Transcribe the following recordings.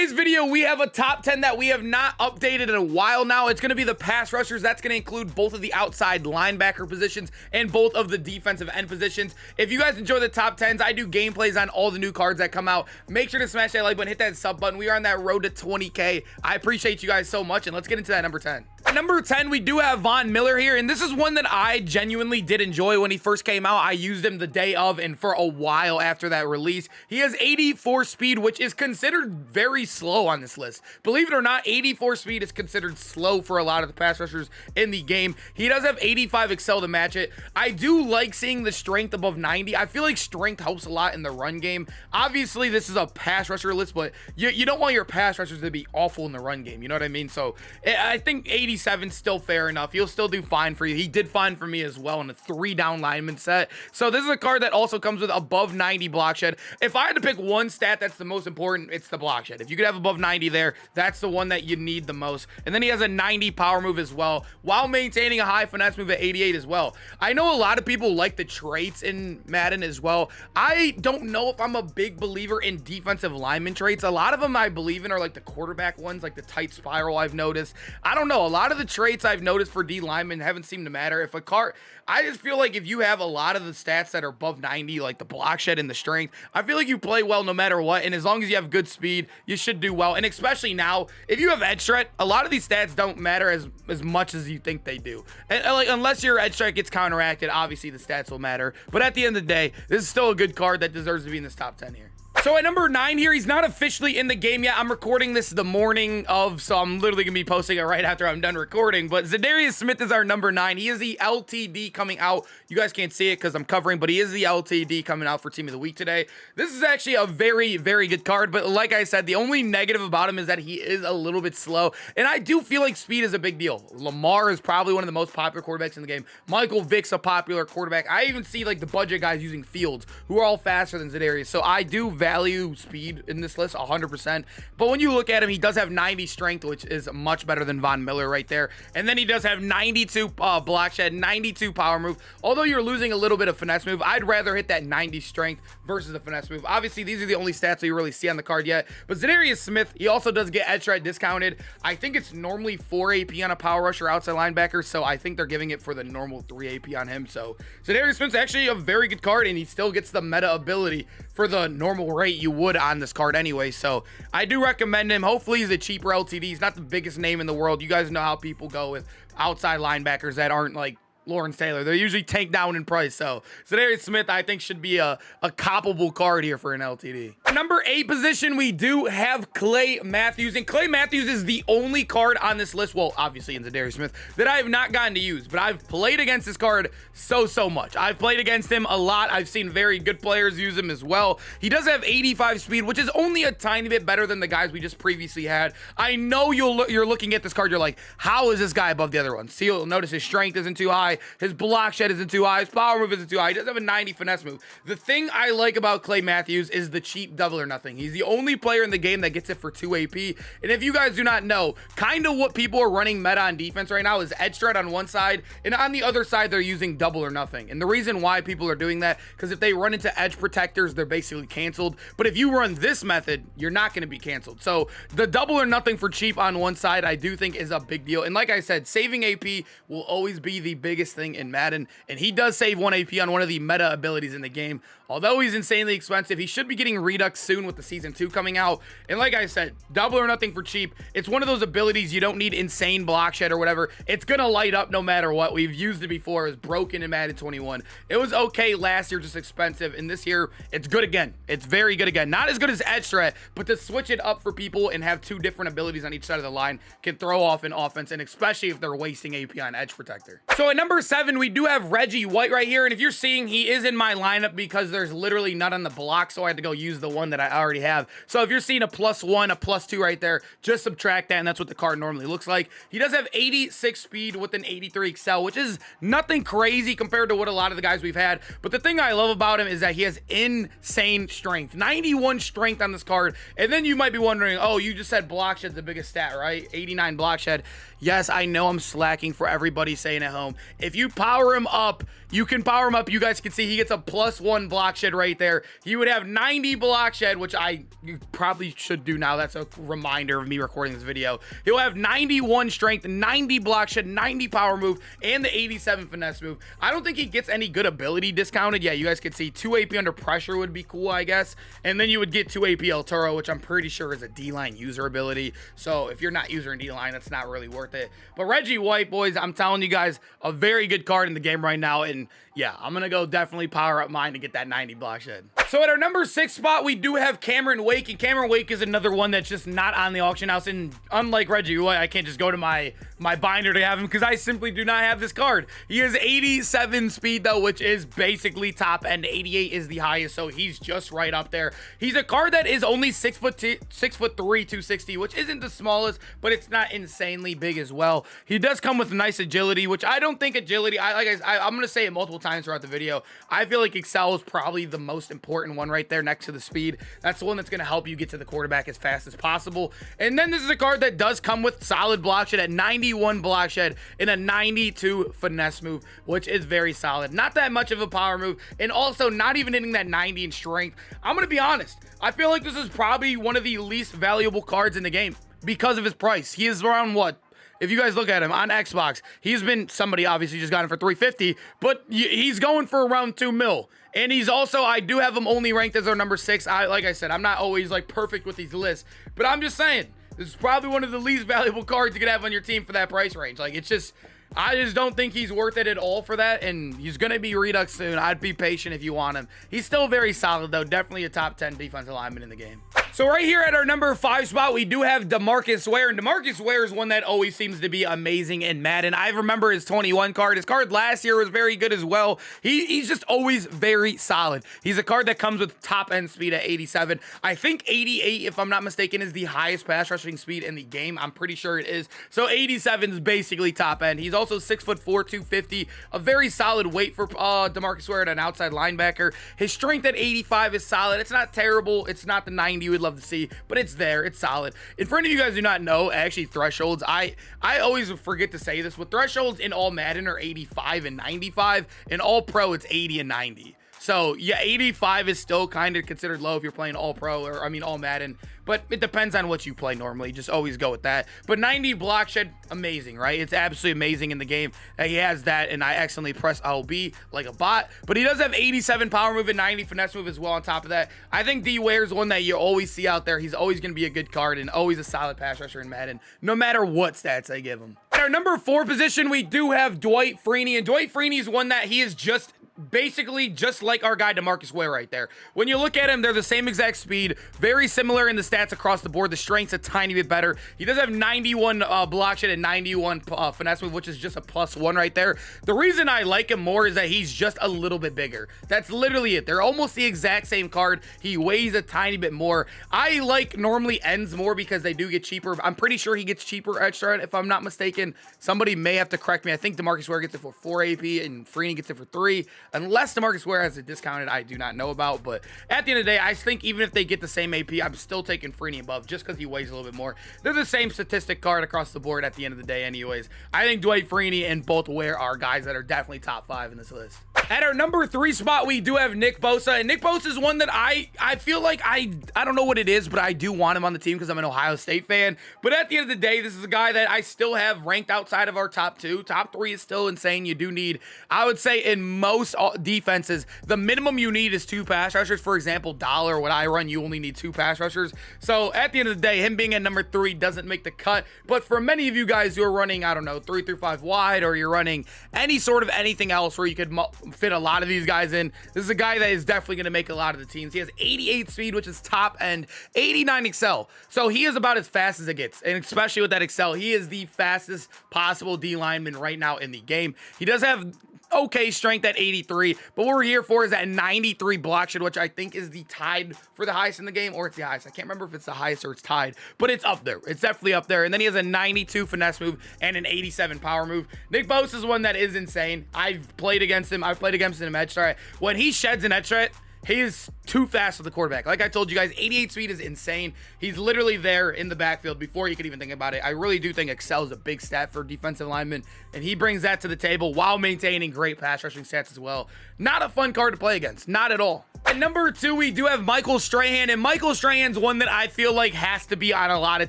today's video, we have a top 10 that we have not updated in a while now. It's going to be the pass rushers. That's going to include both of the outside linebacker positions and both of the defensive end positions. If you guys enjoy the top 10s, I do gameplays on all the new cards that come out. Make sure to smash that like button, hit that sub button. We are on that road to 20K. I appreciate you guys so much, and let's get into that number 10. At number 10, we do have Von Miller here, and this is one that I genuinely did enjoy when he first came out. I used him the day of and for a while after that release. He has 84 speed, which is considered very slow on this list. Believe it or not, 84 speed is considered slow for a lot of the pass rushers in the game. He does have 85 excel to match it. I do like seeing the strength above 90. I feel like strength helps a lot in the run game. Obviously, this is a pass rusher list, but you don't want your pass rushers to be awful in the run game. You know what I mean? So I think 87 still fair enough. He'll still do fine for you. He did fine for me as well in a 3-down lineman set. So this is a card that also comes with above 90 block shed. If I had to pick one stat that's the most important, it's the block shed. If you could have above 90 there, that's the one that you need the most. And then he has a 90 power move as well, while maintaining a high finesse move at 88 as well. I know a lot of people like the traits in Madden as well. I don't know if I'm a big believer in defensive lineman traits. A lot of them I believe in are like the quarterback ones, like the tight spiral I've noticed. I don't know. A lot of the traits I've noticed for D linemen haven't seemed to matter. If a card, I just feel like if you have a lot of the stats that are above 90, like the block shed and the strength, I feel like you play well no matter what. And as long as you have good speed, you should do well. And especially now, if you have edge threat, a lot of these stats don't matter as much as you think they do. And like, unless your edge threat gets counteracted, obviously the stats will matter. But at the end of the day, this is still a good card that deserves to be in this top 10 here. So at number 9 here, he's not officially in the game yet. I'm recording this the morning of, so I'm literally going to be posting it right after I'm done recording. But Zandarius Smith is our number 9. He is the LTD coming out. You guys can't see it because I'm covering, but he is the LTD coming out for Team of the Week today. This is actually a very, very good card. But like I said, the only negative about him is that he is a little bit slow. And I do feel like speed is a big deal. Lamar is probably one of the most popular quarterbacks in the game. Michael Vick's a popular quarterback. I even see like the budget guys using Fields, who are all faster than Zandarius. So I do value speed in this list 100%, but when you look at him, he does have 90 strength, which is much better than Von Miller right there. And then he does have 92 block shed, 92 power move. Although you're losing a little bit of finesse move, I'd rather hit that 90 strength versus the finesse move. Obviously, these are the only stats that you really see on the card yet. But Zandarius Smith, he also does get edge threat discounted. I think it's normally 4 AP on a power rusher outside linebacker, so I think they're giving it for the normal 3 AP on him. So Zandarius Smith's actually a very good card, and he still gets the meta ability for the normal rate you would on this card anyway. So I do recommend him. Hopefully he's a cheaper LTD. He's not the biggest name in the world. You guys know how people go with outside linebackers that aren't like Lawrence Taylor. They're usually tanked down in price. So Zandarius Smith, I think, should be a coppable card here for an LTD. Number 8 position, we do have Clay Matthews. And Clay Matthews is the only card on this list, well, obviously in Zandarius Smith, that I have not gotten to use. But I've played against this card so much. I've played against him a lot. I've seen very good players use him as well. He does have 85 speed, which is only a tiny bit better than the guys we just previously had. I know you're looking at this card, you're like, how is this guy above the other ones? So you'll notice his strength isn't too high. His block shed isn't too high. His power move isn't too high. He doesn't have a 90 finesse move. The thing I like about Clay Matthews is the cheap double or nothing. He's the only player in the game that gets it for 2 AP. And if you guys do not know, kind of what people are running meta on defense right now is edge threat on one side, and on the other side, they're using double or nothing. And the reason why people are doing that, because if they run into edge protectors, they're basically canceled. But if you run this method, you're not going to be canceled. So the double or nothing for cheap on one side, I do think is a big deal. And like I said, saving AP will always be the biggest thing in Madden, and he does save 1 AP on one of the meta abilities in the game. Although he's insanely expensive, he should be getting Redux soon with the Season 2 coming out. And like I said, double or nothing for cheap. It's one of those abilities you don't need insane block shed or whatever. It's going to light up no matter what. We've used it before. It was broken in Madden 21. It was okay last year, just expensive. And this year, it's good again. It's very good again. Not as good as edge threat, but to switch it up for people and have 2 different abilities on each side of the line can throw off an offense, and especially if they're wasting AP on edge protector. So at number 7, we do have Reggie White right here. And if you're seeing, he is in my lineup because there's literally none on the block, so I had to go use the one that I already have. So if you're seeing a +1, a +2 right there, just subtract that, and that's what the card normally looks like. He does have 86 speed with an 83 excel, which is nothing crazy compared to what a lot of the guys we've had. But the thing I love about him is that he has insane strength. 91 strength on this card. And then you might be wondering, oh, you just said block shed's the biggest stat, right? 89 block shed. Yes, I know I'm slacking for everybody saying at home. If you power him up, you can power him up. You guys can see he gets a +1 block shed right there. He would have 90 block shed, which I probably should do now. That's a reminder of me recording this video. He'll have 91 strength, 90 block shed, 90 power move, and the 87 finesse move. I don't think he gets any good ability discounted. Yeah, you guys can see 2 AP under pressure would be cool, I guess. And then you would get 2 AP El Toro, which I'm pretty sure is a D-line user ability. So if you're not using D-line, that's not really worth it. But Reggie White, boys, I'm telling you guys, a very good card in the game right now. And yeah, I'm going to go definitely power up mine to get that 90 block shed. So at our number 6 spot, we do have Cameron Wake. And Cameron Wake is another one that's just not on the auction house. And unlike Reggie White, I can't just go to my binder to have him because I simply do not have this card. He has 87 speed, though, which is basically top end. 88 is the highest, so he's just right up there. He's a card that is only 6'3", 260, which isn't the smallest, but it's not insanely big as well. He does come with nice agility, which I don't think agility, I'm going to say it multiple times throughout the video. I feel like Excel is probably the most important one right there next to the speed. That's the one that's going to help you get to the quarterback as fast as possible. And then this is a card that does come with solid block shed at 91 block shed and a 92 finesse move, which is very solid. Not that much of a power move, and also not even hitting that 90 in strength. I'm going to be honest. I feel like this is probably one of the least valuable cards in the game because of his price. He is around what? If you guys look at him on Xbox, he's been, somebody obviously just got him for 350, but he's going for around 2 mil. And he's also, I do have him only ranked as our number 6. Like I said, I'm not always like perfect with these lists, but I'm just saying, this is probably one of the least valuable cards you could have on your team for that price range. Like, it's just, I just don't think he's worth it at all for that, and he's going to be Redux soon. I'd be patient if you want him. He's still very solid, though. Definitely a top 10 defensive lineman in the game. So right here at our number 5 spot, we do have DeMarcus Ware, and DeMarcus Ware is one that always seems to be amazing in Madden. I remember his 21 card. His card last year was very good as well. He's just always very solid. He's a card that comes with top-end speed at 87. I think 88, if I'm not mistaken, is the highest pass rushing speed in the game. I'm pretty sure it is. So 87 is basically top-end. He's also 6'4", 250. A very solid weight for DeMarcus Ware at an outside linebacker. His strength at 85 is solid. It's not terrible. It's not the 90 we'd love to see, but it's there. It's solid. And for any of you guys who do not know, actually thresholds, I always forget to say this, but thresholds in all Madden are 85 and 95. In all pro, it's 80 and 90. So yeah, 85 is still kind of considered low if you're playing all pro, or I mean all Madden, but it depends on what you play normally. Just always go with that. But 90 block shed, amazing, right? It's absolutely amazing in the game that he has that, and I accidentally press LB like a bot. But he does have 87 power move and 90 finesse move as well on top of that. I think D Ware is one that you always see out there. He's always going to be a good card and always a solid pass rusher in Madden, no matter what stats I give him. At our number 4 position, we do have Dwight Freeney, and Dwight Freeney is one that he is just basically just like our guy DeMarcus Ware right there. When you look at him, they're the same exact speed, very similar in the stats across the board. The strength's a tiny bit better. He does have 91 block shed and 91 finesse move, which is just a +1 right there. The reason I like him more is that he's just a little bit bigger. That's literally it. They're almost the exact same card. He weighs a tiny bit more. I like normally ends more because they do get cheaper. I'm pretty sure he gets cheaper extra, if I'm not mistaken. Somebody may have to correct me. I think DeMarcus Ware gets it for 4 AP and Freeney gets it for 3. Unless DeMarcus Ware has it discounted, I do not know about. But at the end of the day, I think even if they get the same AP, I'm still taking Freeney above just because he weighs a little bit more. They're the same statistic card across the board at the end of the day anyways. I think Dwight Freeney and both Ware are guys that are definitely top 5 in this list. At our number 3 spot, we do have Nick Bosa. And Nick Bosa is one that I feel like I don't know what it is, but I do want him on the team because I'm an Ohio State fan. But at the end of the day, this is a guy that I still have ranked outside of our top 2. Top 3 is still insane. You do need, I would say in most defenses, the minimum you need is 2 pass rushers. For example, Dollar, what I run, you only need 2 pass rushers. So at the end of the day, him being at number 3 doesn't make the cut. But for many of you guys who are running, I don't know, 3 through 5 wide, or you're running any sort of anything else where you could fit a lot of these guys in, this is a guy that is definitely going to make a lot of the teams. He has 88 speed, which is top end, 89 Excel. So he is about as fast as it gets. And especially with that Excel, he is the fastest possible D lineman right now in the game. He does have okay strength at 83, but what we're here for is that 93 block shed, which I think is the tied for the highest in the game, or it's the highest. I can't remember if it's the highest or it's tied, but it's up there. It's definitely up there. And then he has a 92 finesse move and an 87 power move. Nick Bosa is one that is insane. I've played against him. I've played against him in edge threat. When he sheds an edge threat, he is too fast with the quarterback. Like I told you guys, 88 speed is insane. He's literally there in the backfield before you could even think about it. I really do think excel is a big stat for defensive linemen, and he brings that to the table while maintaining great pass rushing stats as well. Not a fun card to play against, not at all. At number 2, we do have Michael Strahan, and Michael Strahan's one that I feel like has to be on a lot of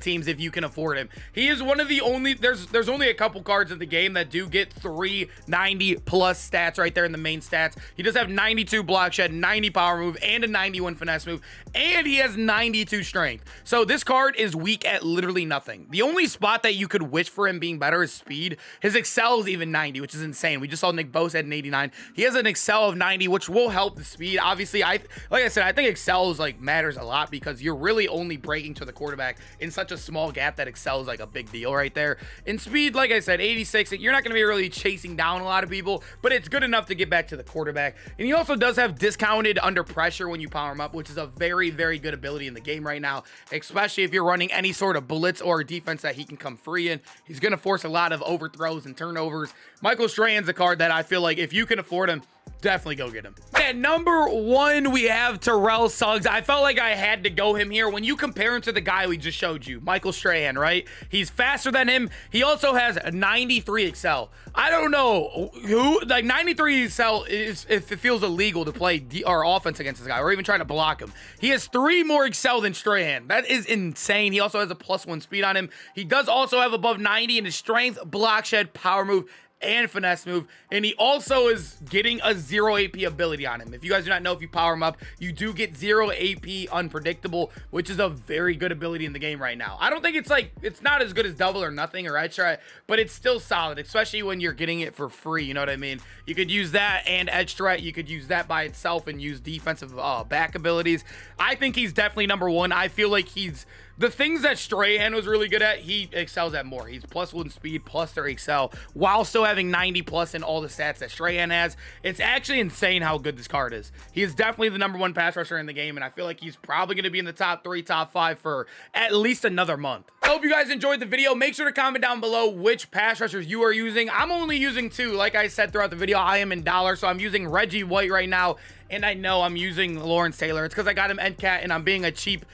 teams if you can afford him. He is one of the only, there's only a couple cards in the game that do get 390 plus stats right there in the main stats. He does have 92 block shed, 90 power move, and a 91 finesse move, and he has 92 strength. So this card is weak at literally nothing. The only spot that you could wish for him being better is speed. His excel is even 90, which is insane. We just saw Nick Bosa at an 89. He has an excel of 90, which will help the speed. Obviously, like I said, I think excel is like matters a lot because you're really only breaking to the quarterback in such a small gap that excel is like a big deal right there. In speed, like I said, 86, you're not going to be really chasing down a lot of people, but it's good enough to get back to the quarterback. And he also does have discounted under pressure when you power him up, which is a very, very good ability in the game right now, especially if you're running any sort of blitz or defense that he can come free in. He's going to force a lot of overthrows and turnovers. Michael Strahan's a card that I feel like if you can afford him, definitely go get him. At number 1, we have Tyrell Suggs. I felt like I had to go him here. When you compare him to the guy we just showed you, Michael Strahan, right? He's faster than him. He also has a 93 excel. I don't know who, like 93 excel is, if it feels illegal to play our offense against this guy or even trying to block him. He has 3 more excel than Strahan. That is insane. He also has a +1 speed on him. He does also have above 90 in his strength, block shed, power move, and finesse move, and he also is getting a 0 AP ability on him. If you guys do not know, if you power him up, you do get 0 AP unpredictable, which is a very good ability in the game right now. I don't think it's not as good as double or nothing or edge threat, but it's still solid, especially when you're getting it for free. You know what I mean? You could use that and edge threat. You could use that by itself and use defensive back abilities. I think he's definitely number 1. I feel like he's the things that Strahan was really good at, he excels at more. He's +1 speed, +3 excel, while still having 90 plus in all the stats that Strahan has. It's actually insane how good this card is. He is definitely the number 1 pass rusher in the game, and I feel like he's probably going to be in the top 3, top 5 for at least another month. I hope you guys enjoyed the video. Make sure to comment down below which pass rushers you are using. I'm only using 2. Like I said throughout the video, I am in dollar, so I'm using Reggie White right now, and I know I'm using Lawrence Taylor. It's because I got him end cat, and I'm being a cheap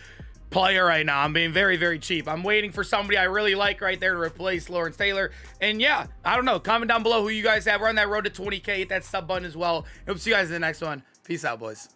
player right now. I'm being very, very cheap. I'm waiting for somebody I really like right there to replace Lawrence Taylor. And yeah, I don't know. Comment down below who you guys have. We're on that road to 20K. Hit that sub button as well. Hope to see you guys in the next one. Peace out, boys.